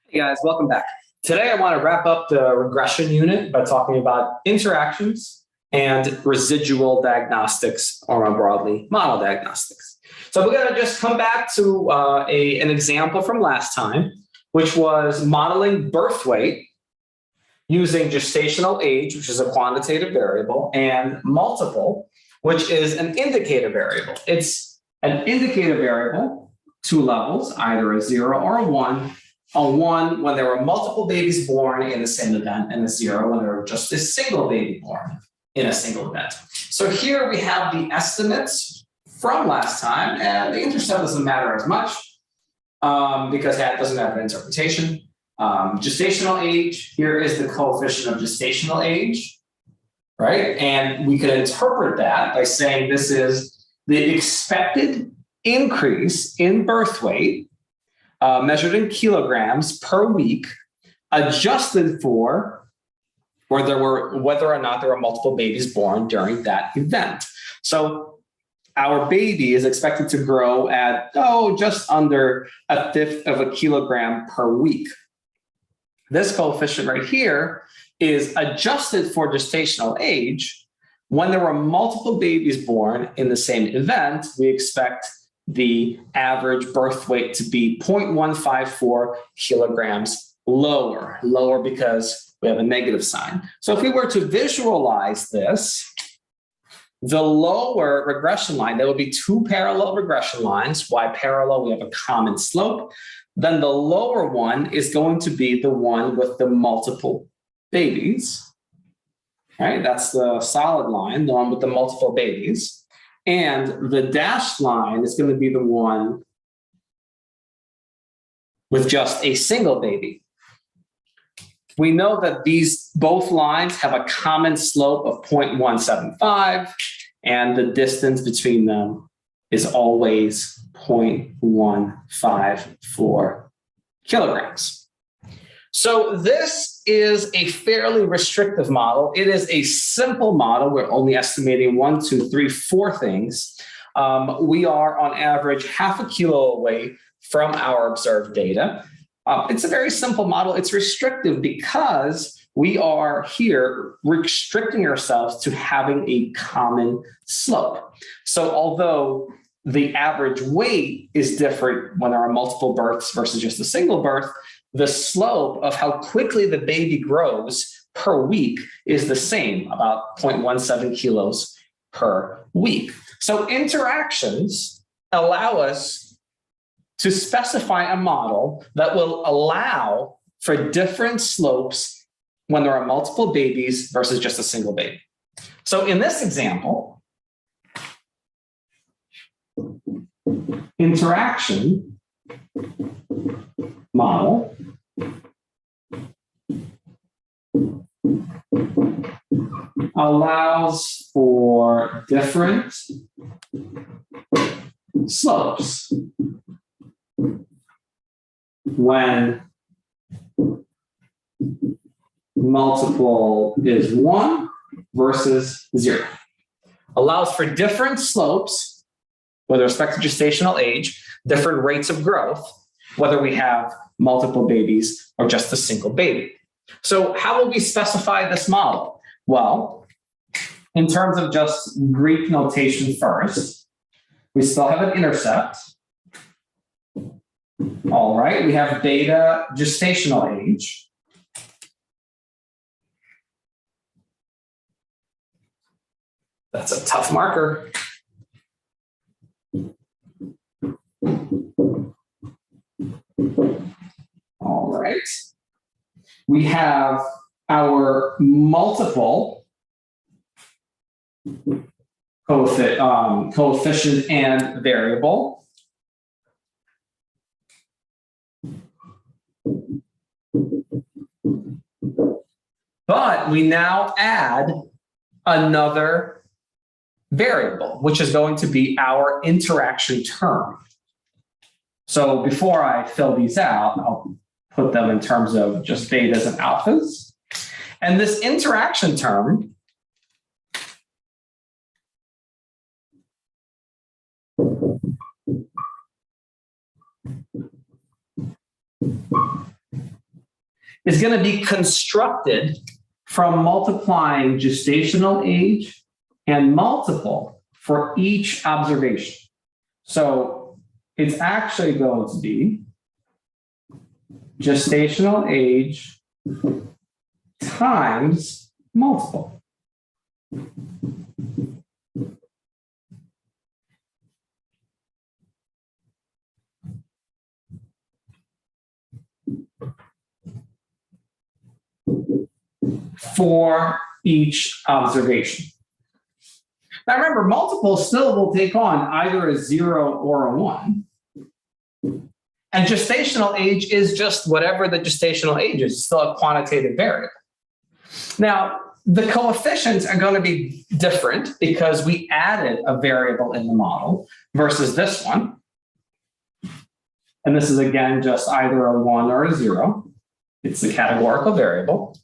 Hey guys, welcome back. Today I want to wrap up the regression unit by talking about interactions and residual diagnostics, or more broadly, model diagnostics. So we're going to just come back to an example from last time, which was modeling birth weight using gestational age, which is a quantitative variable, and multiple, which is an indicator variable. It's an indicator variable, two levels, either a 0 or a 1. A 1 when there were multiple babies born in the same event, and a 0 when there were just a single baby born in a single event. So here we have the estimates from last time, and the intercept doesn't matter as much because that doesn't have an interpretation. Gestational age, here is the coefficient of gestational age, right? And we could interpret that by saying this is the expected increase in birth weight measured in kilograms per week, adjusted for whether or not there were multiple babies born during that event. So our baby is expected to grow at, just under 1/5 of a kilogram per week. This coefficient right here is adjusted for gestational age. When there were multiple babies born in the same event, we expect the average birth weight to be 0.154 kilograms lower because we have a negative sign. So if we were to visualize this, the lower regression line, there will be two parallel regression lines. Why parallel? We have a common slope. Then the lower one is going to be the one with the multiple babies. Right? That's the solid line, the one with the multiple babies. And the dashed line is going to be the one with just a single baby. We know that both lines have a common slope of 0.175, and the distance between them is always 0.154 kilograms. So this is a fairly restrictive model. It is a simple model. We're only estimating 1, 2, 3, 4 things. We are on average 1/2 kilo away from our observed data. It's a very simple model. It's restrictive because we are here restricting ourselves to having a common slope. So although the average weight is different when there are multiple births versus just a single birth, the slope of how quickly the baby grows per week is the same, about 0.17 kilos per week. So interactions allow us to specify a model that will allow for different slopes when there are multiple babies versus just a single baby. So in this example, interaction model allows for different slopes when multiple is 1 versus 0. Allows for different slopes with respect to gestational age, different rates of growth, whether we have multiple babies or just a single baby. So how will we specify this model? Well, in terms of just Greek notation first, we still have an intercept. All right, we have beta gestational age. That's a tough marker. All right. We have our multiple coefficient and variable. But we now add another variable, which is going to be our interaction term. So before I fill these out, I'll put them in terms of just betas and alphas. And this interaction term is going to be constructed from multiplying gestational age and multiple for each observation. So it's actually going to be gestational age times multiple. For each observation. Now remember, multiple still will take on either a 0 or a 1. And gestational age is just whatever the gestational age is. It's still a quantitative variable. Now, the coefficients are going to be different because we added a variable in the model versus this one. And this is, again, just either a 1 or a 0. It's the categorical variable.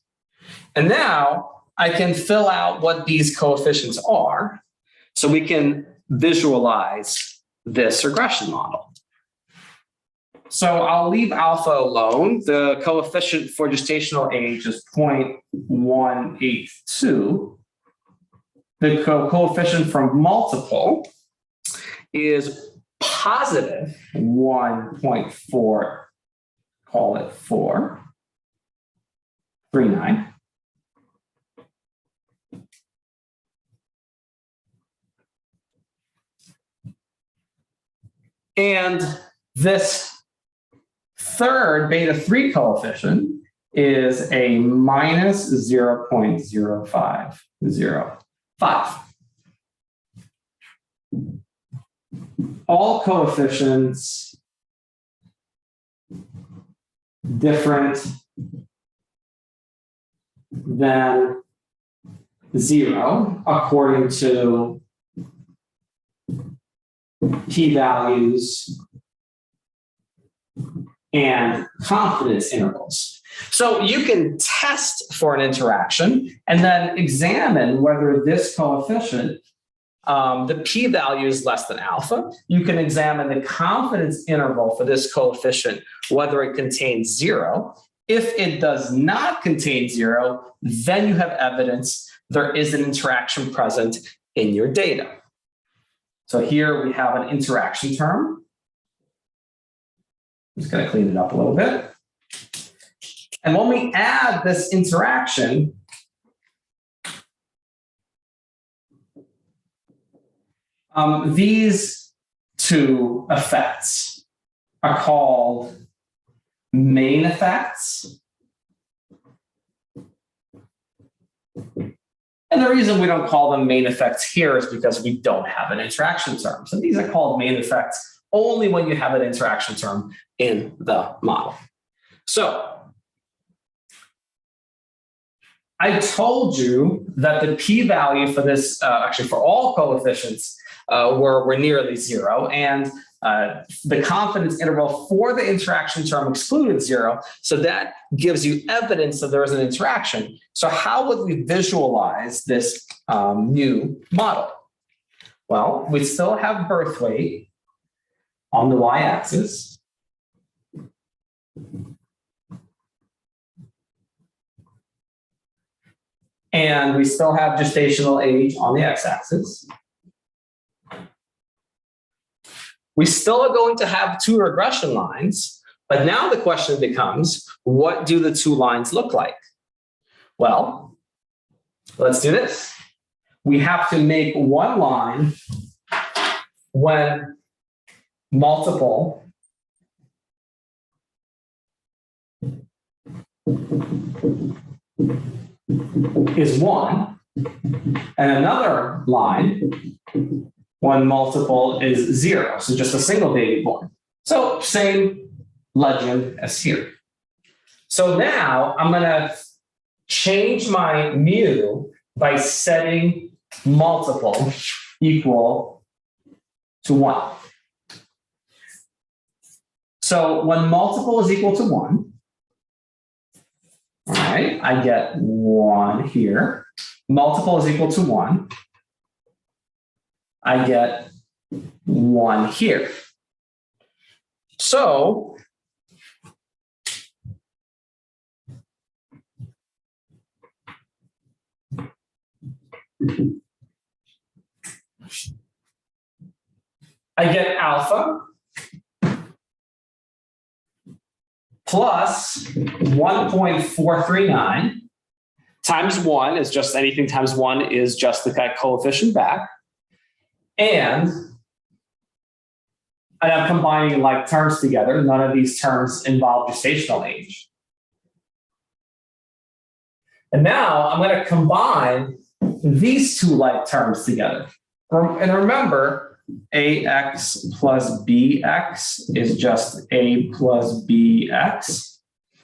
And now I can fill out what these coefficients are so we can visualize this regression model. So I'll leave alpha alone. The coefficient for gestational age is 0.182. The coefficient from multiple is positive 1.4, call it 439. And this third beta 3 coefficient is a minus 0.0505. All coefficients different than 0 according to p-values and confidence intervals. So you can test for an interaction and then examine whether this coefficient, the p-value is less than alpha. You can examine the confidence interval for this coefficient, whether it contains 0. If it does not contain 0, then you have evidence there is an interaction present in your data. So here we have an interaction term. I'm just going to clean it up a little bit. And when we add this interaction, these two effects are called main effects. And the reason we don't call them main effects here is because we don't have an interaction term. So these are called main effects only when you have an interaction term in the model. So I told you that the p-value for this, actually for all coefficients, were nearly 0, and the confidence interval for the interaction term excluded 0. So that gives you evidence that there is an interaction. So how would we visualize this new model? Well, we still have birth weight on the y-axis. And we still have gestational age on the x-axis. We still are going to have two regression lines, but now the question becomes, what do the two lines look like? Well, let's do this. We have to make one line when multiple is 1, and another line when multiple is 0, so just a single baby born. So same legend as here. So now I'm going to change my mu by setting multiple equal to 1. So when multiple is equal to 1, all right, I get 1 here. Multiple is equal to 1. I get 1 here. So I get alpha plus 1.439 times 1 is just anything times 1 is just the coefficient back. And I'm combining like terms together. None of these terms involve gestational age. And now I'm going to combine these two like terms together. And remember, AX plus BX is just A plus BX.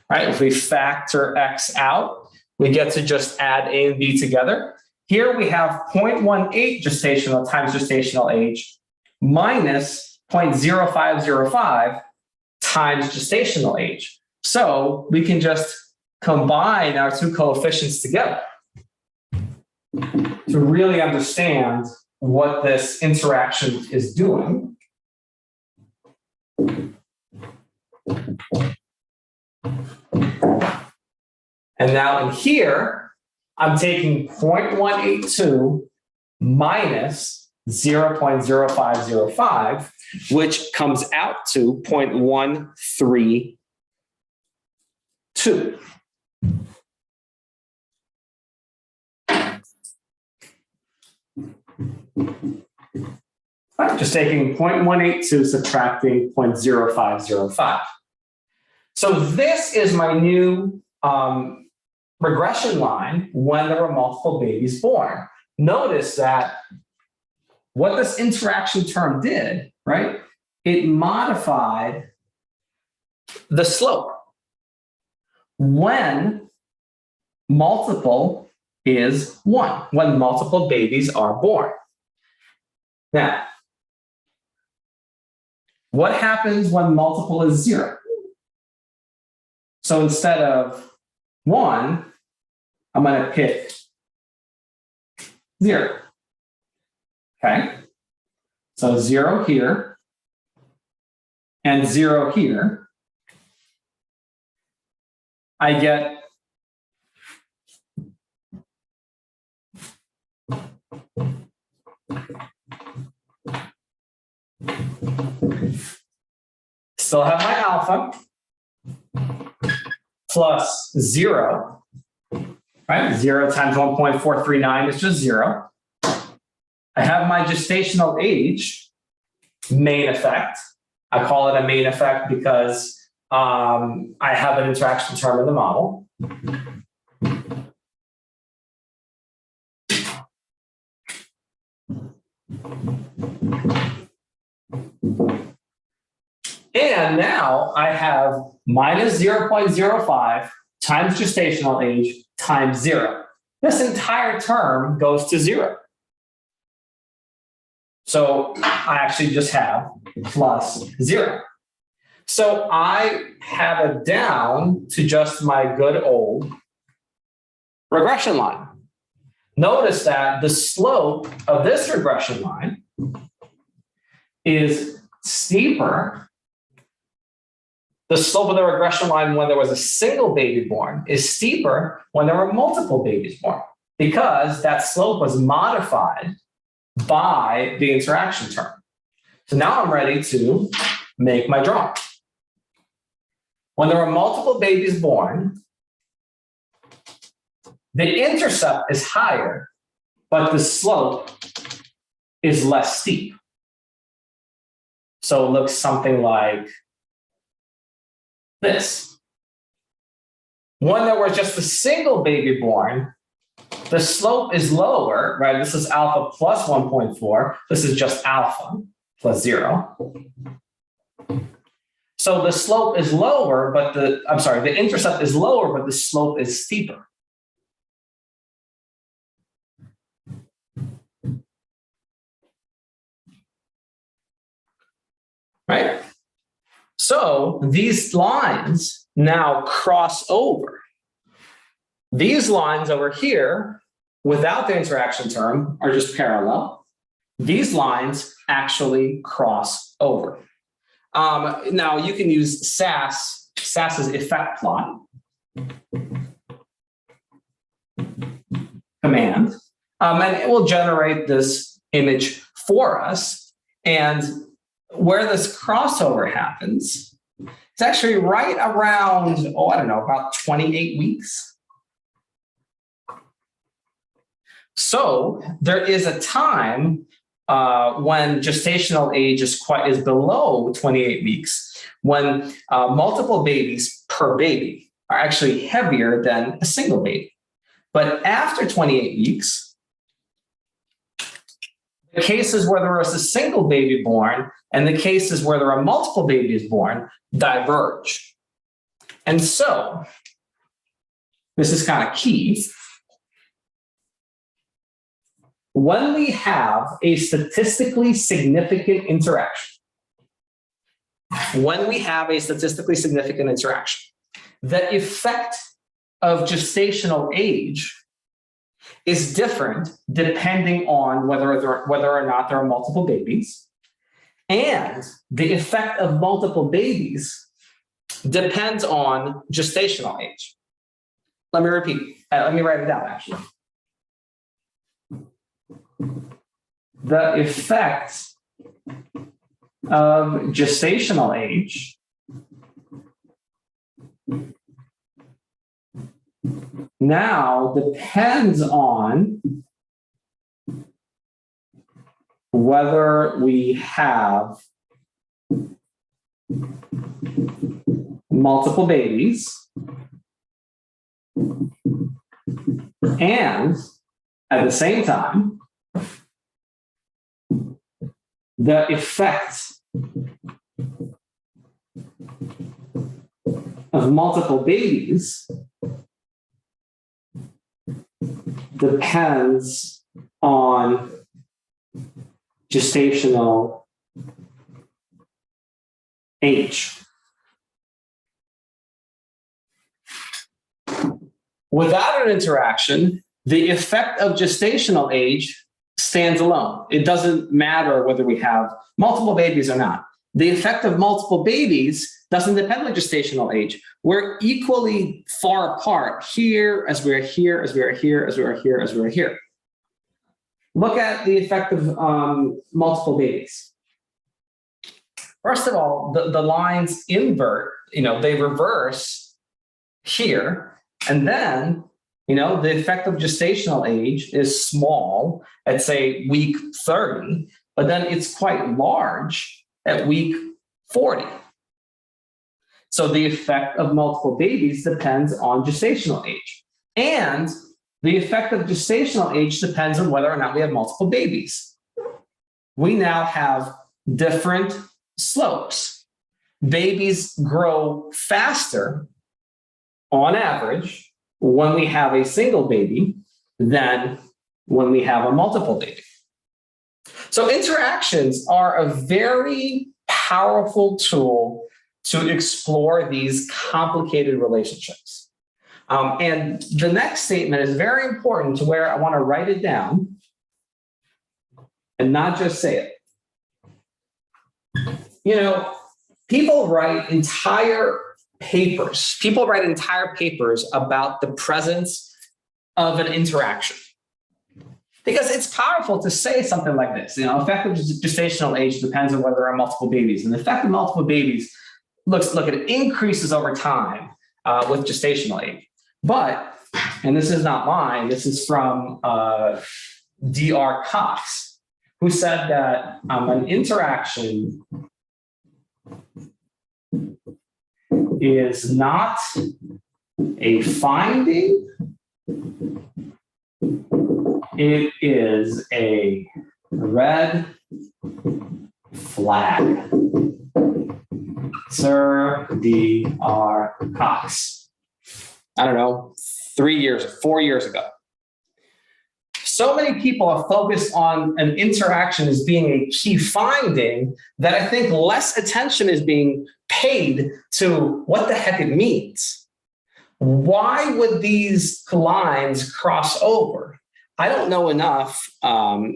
Right? If we factor X out, we get to just add A and B together. Here we have 0.18 gestational times gestational age minus 0.0505 times gestational age. So we can just combine our two coefficients together to really understand what this interaction is doing. And now in here, I'm taking 0.182 minus 0.0505, which comes out to 0.132. Right, just taking 0.182, subtracting 0.0505. So this is my new regression line when there were multiple babies born. Notice that what this interaction term did, right? It modified the slope when multiple is 1, when multiple babies are born. Now, what happens when multiple is 0? So instead of 1, I'm going to pick 0. Okay? So 0 here and 0 here. I get still have my alpha plus 0, right? 0 times 1.439 is just 0. I have my gestational age, main effect. I call it a main effect because I have an interaction term in the model. And now I have minus 0.05 times gestational age times 0. This entire term goes to 0. So I actually just have plus 0. So I have it down to just my good old regression line. Notice that the slope of this regression line is steeper. The slope of the regression line when there was a single baby born is steeper when there were multiple babies born, because that slope was modified by the interaction term. So now I'm ready to make my drawing. When there were multiple babies born, the intercept is higher, but the slope is less steep. So it looks something like this. When there was just a single baby born, the slope is lower, right? This is alpha plus 1.4. This is just alpha plus 0. So the slope is lower, but the intercept is lower, but the slope is steeper. Right? So these lines now cross over. These lines over here, without the interaction term, are just parallel. These lines actually cross over. Now you can use SAS's effect plot command. And it will generate this image for us. And where this crossover happens, it's actually right around, about 28 weeks. So there is a time when gestational age is below 28 weeks, when multiple babies per baby are actually heavier than a single baby. But after 28 weeks, the cases where there is a single baby born and the cases where there are multiple babies born diverge. And so this is kind of key. When we have a statistically significant interaction, the effect of gestational age is different depending on whether or not there are multiple babies, and the effect of multiple babies depends on gestational age. Let me repeat. Let me write it down, actually. The effect of gestational age now depends on whether we have multiple babies and at the same time, the effect of multiple babies depends on gestational age. Without an interaction, the effect of gestational age stands alone. It doesn't matter whether we have multiple babies or not. The effect of multiple babies doesn't depend on gestational age. We're equally far apart here as we're here, as we're here, as we're here, as we're here. Look at the effect of multiple babies. First of all, the lines invert, they reverse here, and then the effect of gestational age is small at, say, week 30, but then it's quite large at week 40. So the effect of multiple babies depends on gestational age. And the effect of gestational age depends on whether or not we have multiple babies. We now have different slopes. Babies grow faster on average when we have a single baby than when we have a multiple baby. So interactions are a very powerful tool to explore these complicated relationships. And the next statement is very important to where I want to write it down and not just say it. People write entire papers about the presence of an interaction. Because it's powerful to say something like this. Effective gestational age depends on whether there are multiple babies. And the effect of multiple babies, it increases over time with gestational age. But, and this is not mine, this is from D.R. Cox, who said that an interaction is not a finding, it is a red flag. Sir D.R. Cox. I don't know, 4 years ago. So many people are focused on an interaction as being a key finding that I think less attention is being paid to what the heck it means. Why would these lines cross over? I don't know enough I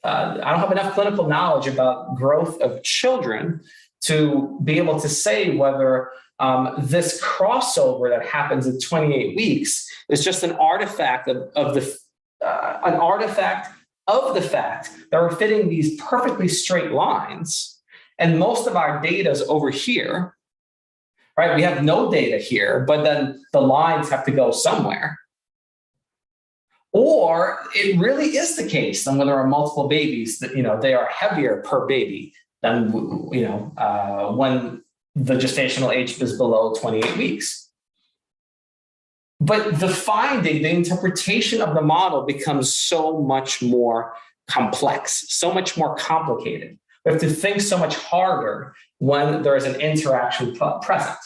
don't have enough clinical knowledge about growth of children to be able to say whether this crossover that happens at 28 weeks is just an artifact of the fact that we're fitting these perfectly straight lines, and most of our data is over here, right? We have no data here, but then the lines have to go somewhere. Or it really is the case that when there are multiple babies, that they are heavier per baby than when the gestational age is below 28 weeks. But the finding, the interpretation of the model becomes so much more complex, so much more complicated. We have to think so much harder when there is an interaction present.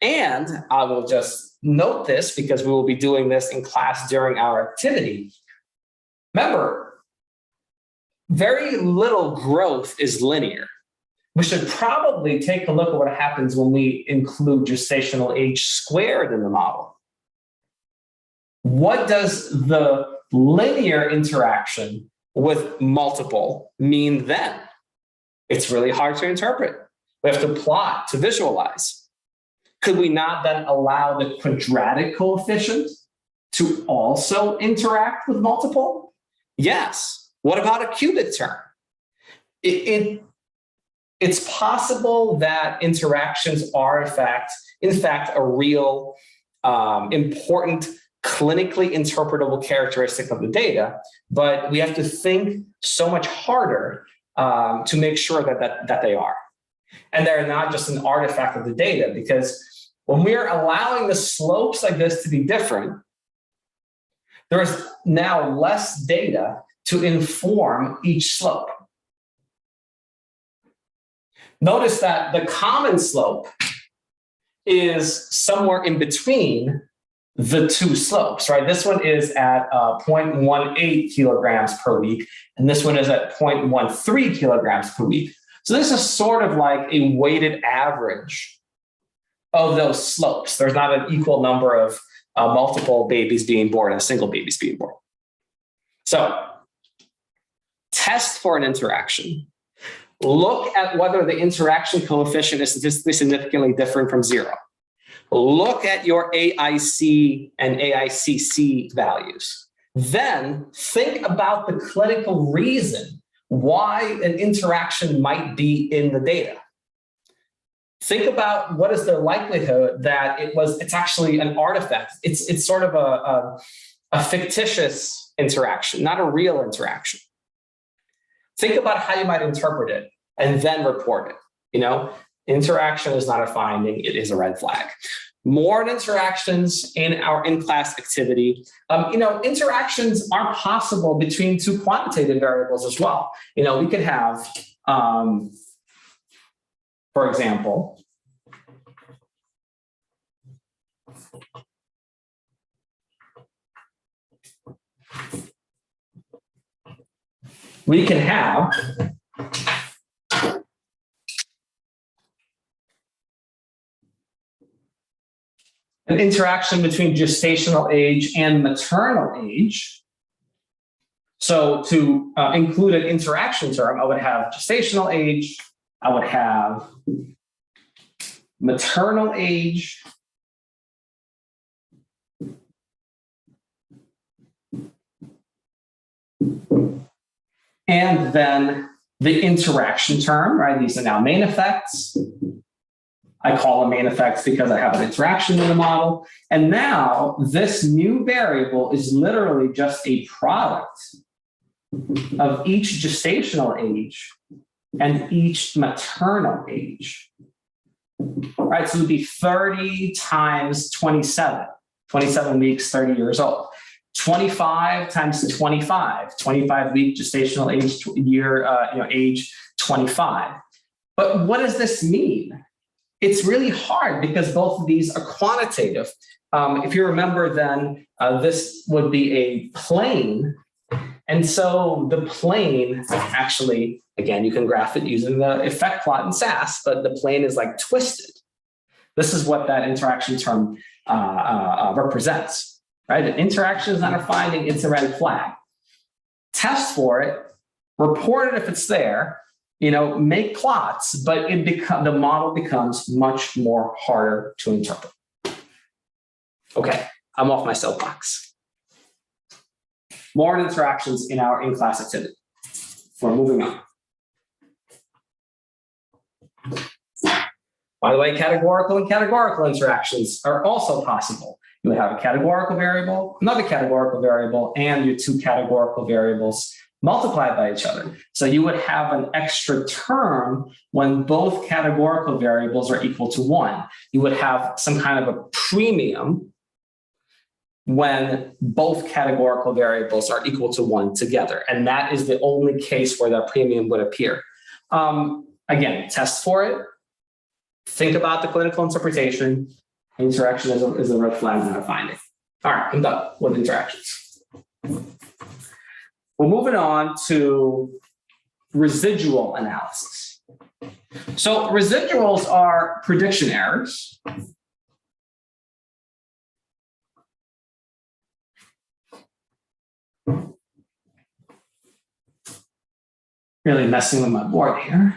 And I will just note this because we will be doing this in class during our activity. Remember, very little growth is linear. We should probably take a look at what happens when we include gestational age squared in the model. What does the linear interaction with multiple mean then? It's really hard to interpret. We have to plot to visualize. Could we not then allow the quadratic coefficient to also interact with multiple? Yes. What about a cubic term? It's possible that interactions are, in fact, a real important clinically interpretable characteristic of the data, but we have to think so much harder to make sure that they are. And they're not just an artifact of the data, because when we are allowing the slopes like this to be different, there's now less data to inform each slope. Notice that the common slope is somewhere in between the two slopes, right? This one is at 0.18 kilograms per week, and this one is at 0.13 kilograms per week. So this is sort of like a weighted average of those slopes. There's not an equal number of multiple babies being born and single babies being born. So test for an interaction. Look at whether the interaction coefficient is statistically significantly different from 0. Look at your AIC and AICC values. Then think about the clinical reason why an interaction might be in the data. Think about what is the likelihood that it's actually an artifact. It's sort of a fictitious interaction, not a real interaction. Think about how you might interpret it and then report it. Interaction is not a finding, it is a red flag. More interactions in our in-class activity. Interactions are possible between two quantitative variables as well. We could have, for example, we can have an interaction between gestational age and maternal age. So to include an interaction term, I would have gestational age, I would have maternal age, and then the interaction term, right? These are now main effects. I call them main effects because I have an interaction in the model. And now this new variable is literally just a product of each gestational age and each maternal age. All right, so it would be 30 times 27, 27 weeks, 30 years old. 25 times 25, 25-week gestational age age 25. But what does this mean? It's really hard because both of these are quantitative. If you remember, then this would be a plane. And so the plane actually, again, you can graph it using the effect plot in SAS, but the plane is like twisted. This is what that interaction term represents. Right? An interaction is not a finding, it's a red flag. Test for it, report it if it's there, make plots, but the model becomes much more harder to interpret. Okay, I'm off my soapbox. More interactions in our in-class activity. We're moving on. By the way, categorical and categorical interactions are also possible. You would have a categorical variable, another categorical variable, and your two categorical variables multiplied by each other. So you would have an extra term when both categorical variables are equal to 1. You would have some kind of a premium when both categorical variables are equal to 1 together. And that is the only case where that premium would appear. Again, test for it. Think about the clinical interpretation. Interaction is a red flag, not a finding. All right, I'm done with interactions. We're moving on to residual analysis. So residuals are prediction errors. Really messing with my board here.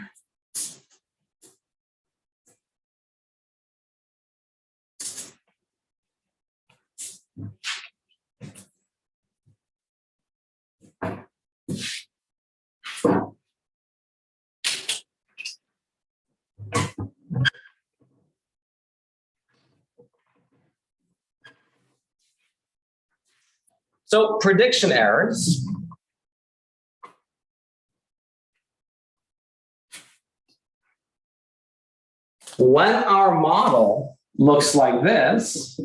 So prediction errors when our model looks like this,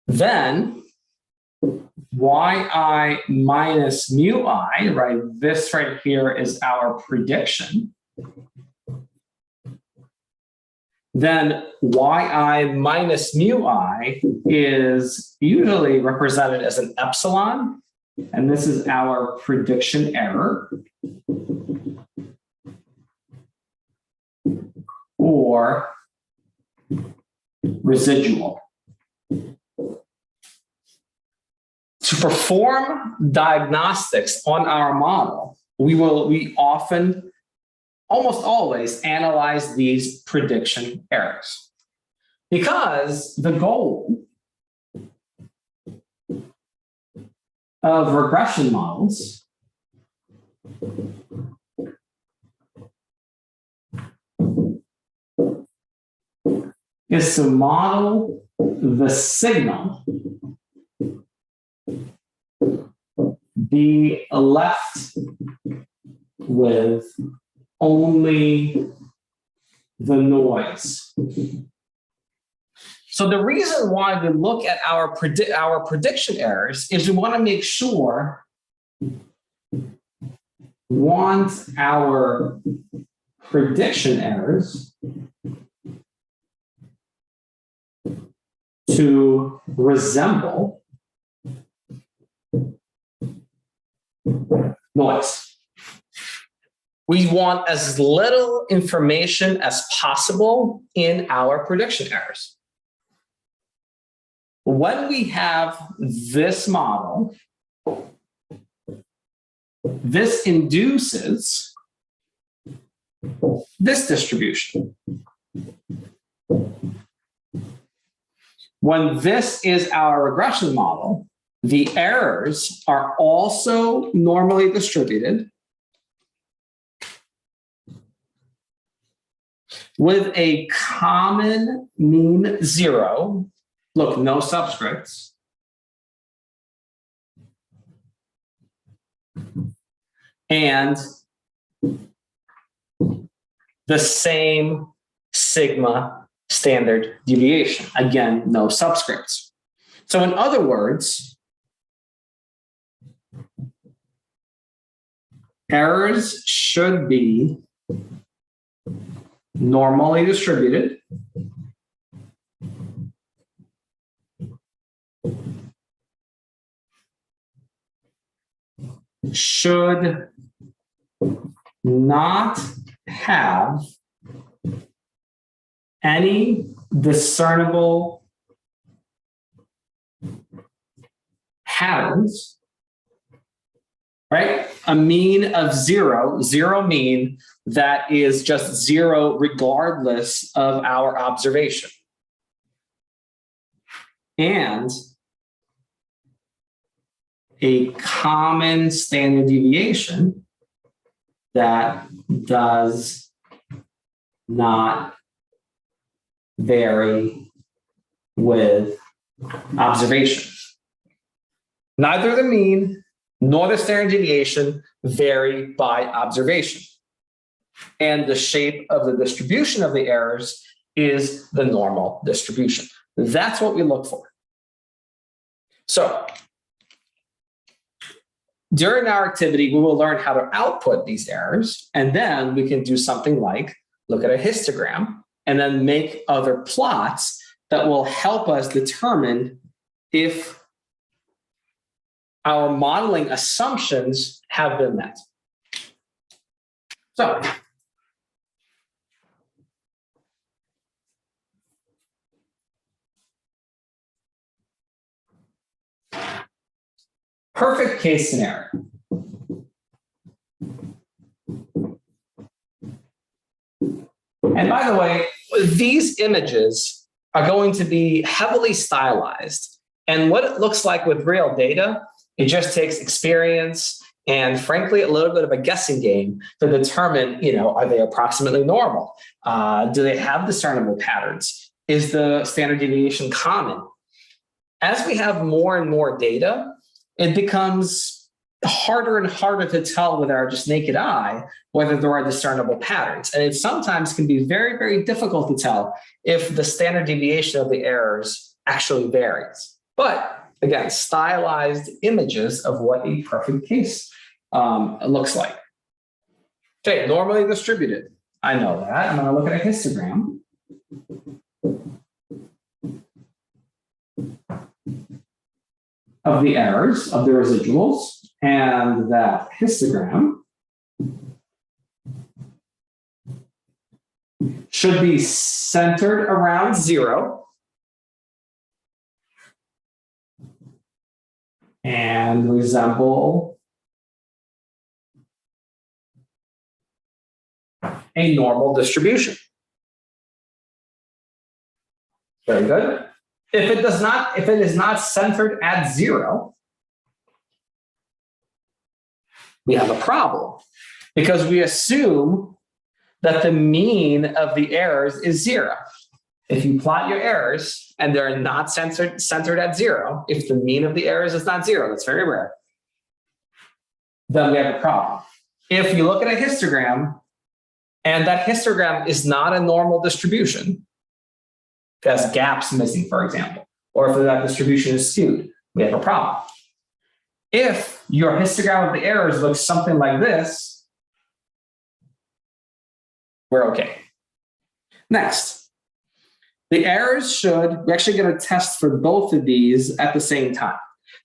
then yi minus mu I, right? This right here is our prediction. Then yi minus mu I is usually represented as an epsilon, and this is our prediction error, or residual. To perform diagnostics on our model, we often, almost always, analyze these prediction errors, because the goal of regression models is to model the signal be left with only the noise. So the reason why we look at our prediction errors is we want to make sure our prediction errors to resemble noise. We want as little information as possible in our prediction errors. When we have this model, this induces this distribution. When this is our regression model, the errors are also normally distributed with a common mean 0. Look, no subscripts. And the same sigma standard deviation. Again, no subscripts. So in other words, errors should be normally distributed, should not have any discernible patterns, right? A mean of zero mean that is just zero regardless of our observation. And a common standard deviation that does not vary with observation. Neither the mean nor the standard deviation vary by observation. And the shape of the distribution of the errors is the normal distribution. That's what we look for. So during our activity, we will learn how to output these errors, and then we can do something like look at a histogram and then make other plots that will help us determine if our modeling assumptions have been met. So perfect case scenario. And by the way, these images are going to be heavily stylized. And what it looks like with real data, it just takes experience and frankly, a little bit of a guessing game to determine, are they approximately normal? Do they have discernible patterns? Is the standard deviation common? As we have more and more data, it becomes harder and harder to tell with our just naked eye whether there are discernible patterns. And it sometimes can be very, very difficult to tell if the standard deviation of the errors actually varies. But again, stylized images of what a perfect case looks like. Okay, normally distributed. I know that. I'm going to look at a histogram. Of the errors of the residuals, and that histogram should be centered around 0 and resemble a normal distribution. Very good. If it is not centered at 0, we have a problem because we assume that the mean of the errors is 0. If you plot your errors and they're not centered at 0, if the mean of the errors is not 0, that's very rare, then we have a problem. If you look at a histogram and that histogram is not a normal distribution, it has gaps missing, for example, or if that distribution is skewed, we have a problem. If your histogram of the errors looks something like this, we're okay. Next, the errors we're actually going to test for both of these at the same time.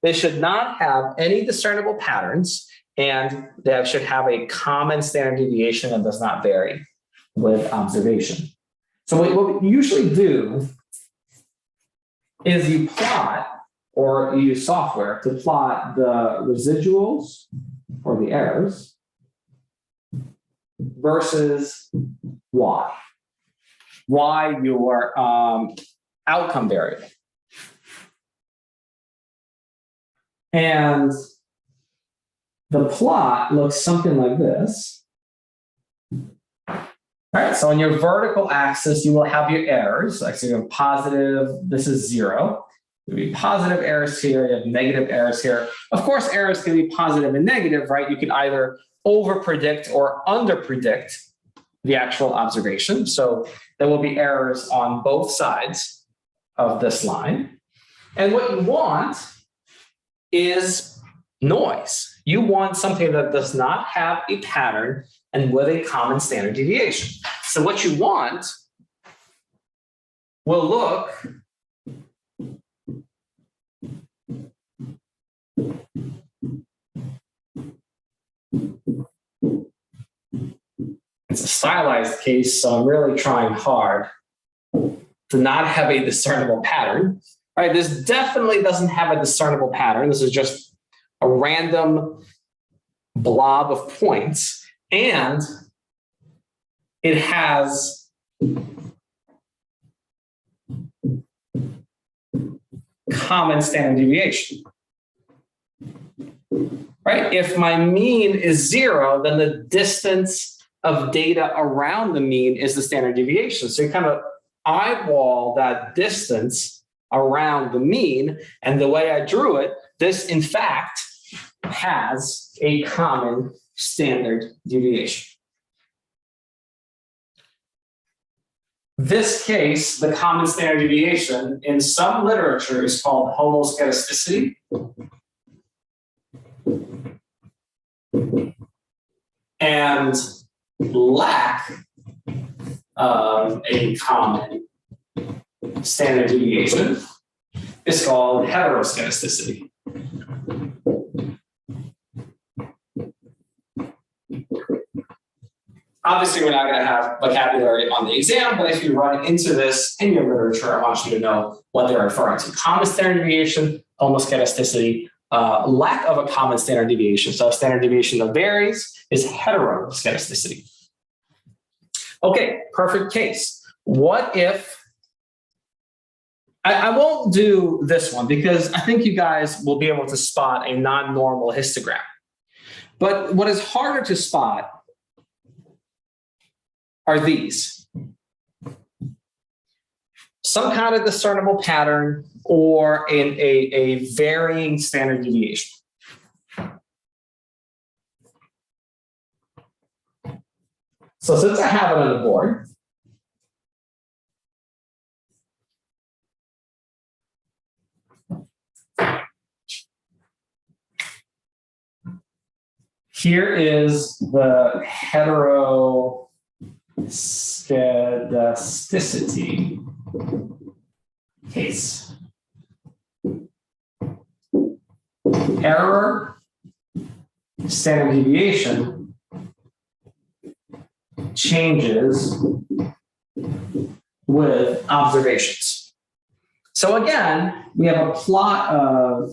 They should not have any discernible patterns, and they should have a common standard deviation that does not vary with observation. So what we usually do is you plot, or you use software to plot the residuals or the errors versus y. Y, your outcome variable. And the plot looks something like this. All right, so on your vertical axis, you will have your errors. Like, so you have positive, this is 0. There'll be positive errors here, you have negative errors here. Of course, errors can be positive and negative, right? You can either over-predict or under-predict the actual observation. So there will be errors on both sides of this line. And what you want is noise. You want something that does not have a pattern and with a common standard deviation. So what you want will look it's a stylized case, so I'm really trying hard to not have a discernible pattern. All right, this definitely doesn't have a discernible pattern. This is just a random blob of points, and it has common standard deviation. Right? If my mean is 0, then the distance of data around the mean is the standard deviation. So you kind of eyeball that distance around the mean, and the way I drew it, this in fact has a common standard deviation. This case, the common standard deviation, in some literature is called homoscedasticity. And lack of a common standard deviation is called heteroscedasticity. Obviously, we're not going to have vocabulary on the exam, but if you run into this in your literature, I want you to know what they're referring to. Common standard deviation, homoscedasticity, lack of a common standard deviation. So a standard deviation that varies is heteroscedasticity. Okay, perfect case. What if, I won't do this one because I think you guys will be able to spot a non-normal histogram. But what is harder to spot are these. Some kind of discernible pattern or a varying standard deviation. So since I have it on the board, here is the heteroscedasticity case. Error, standard deviation changes with observations. So again, we have a plot of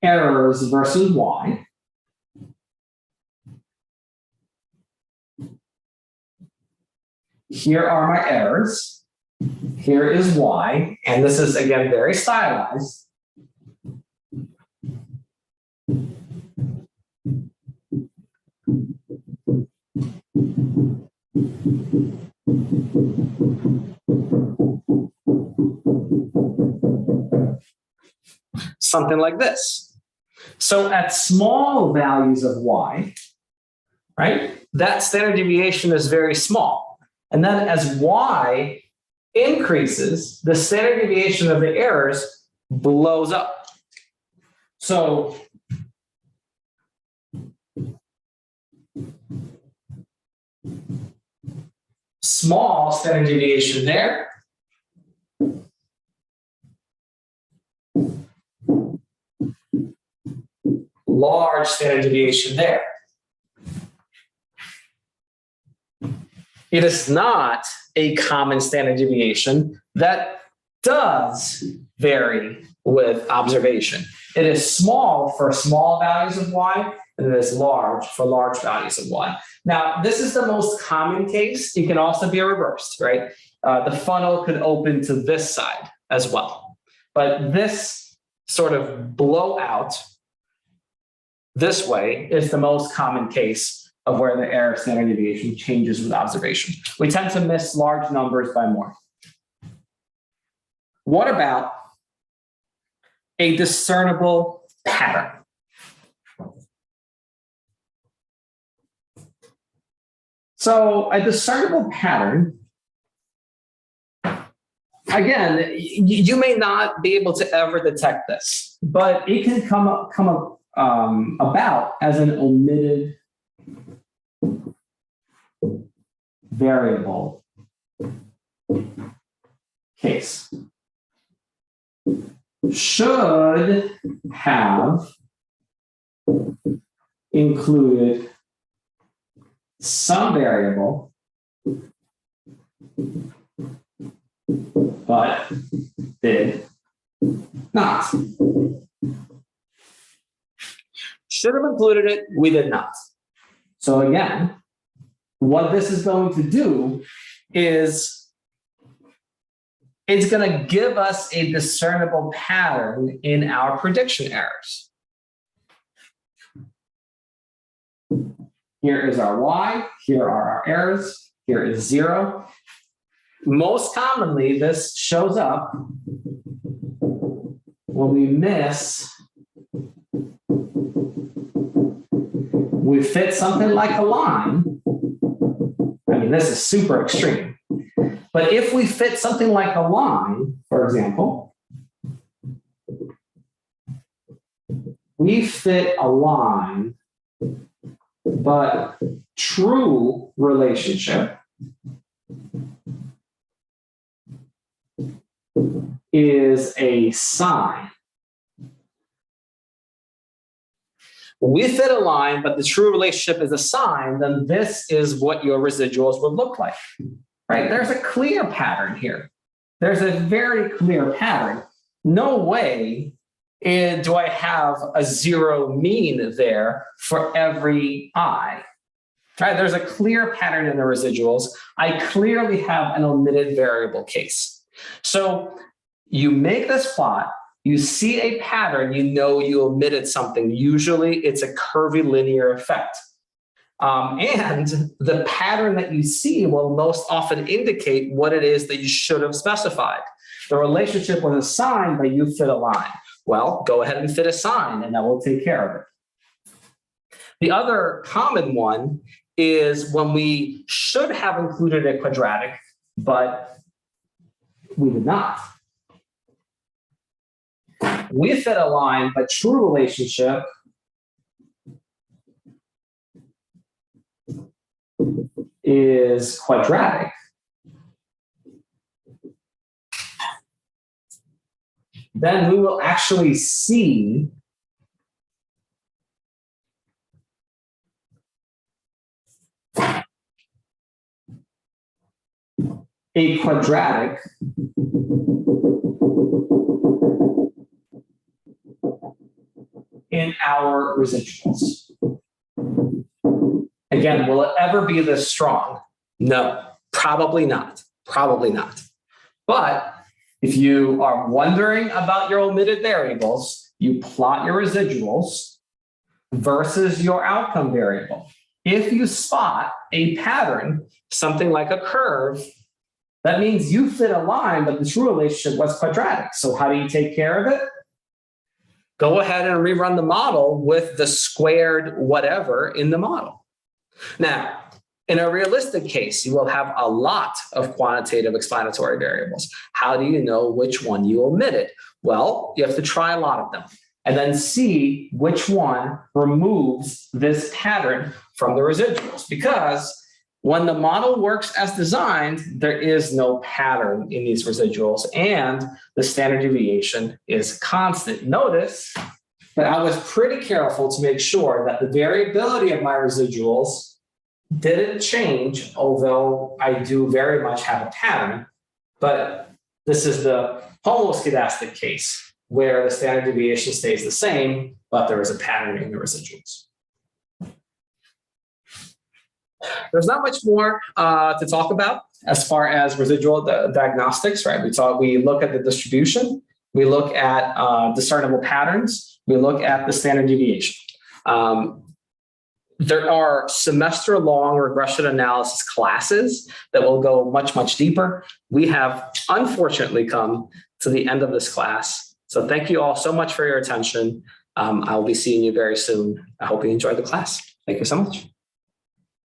errors versus y. Here are my errors. Here is y, and this is again very stylized. Something like this. So at small values of y, right, that standard deviation is very small. And then as y increases, the standard deviation of the errors blows up. So small standard deviation there. Large standard deviation there. It is not a common standard deviation that does vary with observation. It is small for small values of y, and it is large for large values of y. Now, this is the most common case. It can also be reversed, right? The funnel could open to this side as well. But this sort of blowout this way is the most common case of where the error standard deviation changes with observation. We tend to miss large numbers by more. What about a discernible pattern? So a discernible pattern, again, you may not be able to ever detect this, but it can come about as an omitted variable case. Should have included some variable, but did not. Should have included it, we did not. So again, what this is going to do is it's going to give us a discernible pattern in our prediction errors. Here is our y, here are our errors, here is 0. Most commonly, this shows up when we fit something like a line. I mean, this is super extreme. But if we fit something like a line, for example, we fit a line, but true relationship is a sign. We fit a line, but the true relationship is a sign, then this is what your residuals would look like, right? There's a clear pattern here. There's a very clear pattern. No way do I have a 0 mean there for every I, right? There's a clear pattern in the residuals. I clearly have an omitted variable case. So you make this plot, you see a pattern, you know you omitted something. Usually it's a curvilinear effect. And the pattern that you see will most often indicate what it is that you should have specified. The relationship was a sign, but you fit a line. Well, go ahead and fit a sign, and that will take care of it. The other common one is when we should have included a quadratic, but we did not. We fit a line, but true relationship is quadratic. Then we will actually see a quadratic in our residuals. Again, will it ever be this strong? No, probably not. Probably not. But if you are wondering about your omitted variables, you plot your residuals versus your outcome variable. If you spot a pattern, something like a curve, that means you fit a line, but the true relationship was quadratic. So how do you take care of it? Go ahead and rerun the model with the squared whatever in the model. Now, in a realistic case, you will have a lot of quantitative explanatory variables. How do you know which one you omitted? Well, you have to try a lot of them and then see which one removes this pattern from the residuals. Because when the model works as designed, there is no pattern in these residuals and the standard deviation is constant. Notice that I was pretty careful to make sure that the variability of my residuals didn't change, although I do very much have a pattern. But this is the homoscedastic case where the standard deviation stays the same, but there is a pattern in the residuals. There's not much more to talk about as far as residual diagnostics, right? We look at the distribution, we look at discernible patterns, we look at the standard deviation. There are semester-long regression analysis classes that will go much, much deeper. We have unfortunately come to the end of this class. So thank you all so much for your attention. I'll be seeing you very soon. I hope you enjoyed the class. Thank you so much.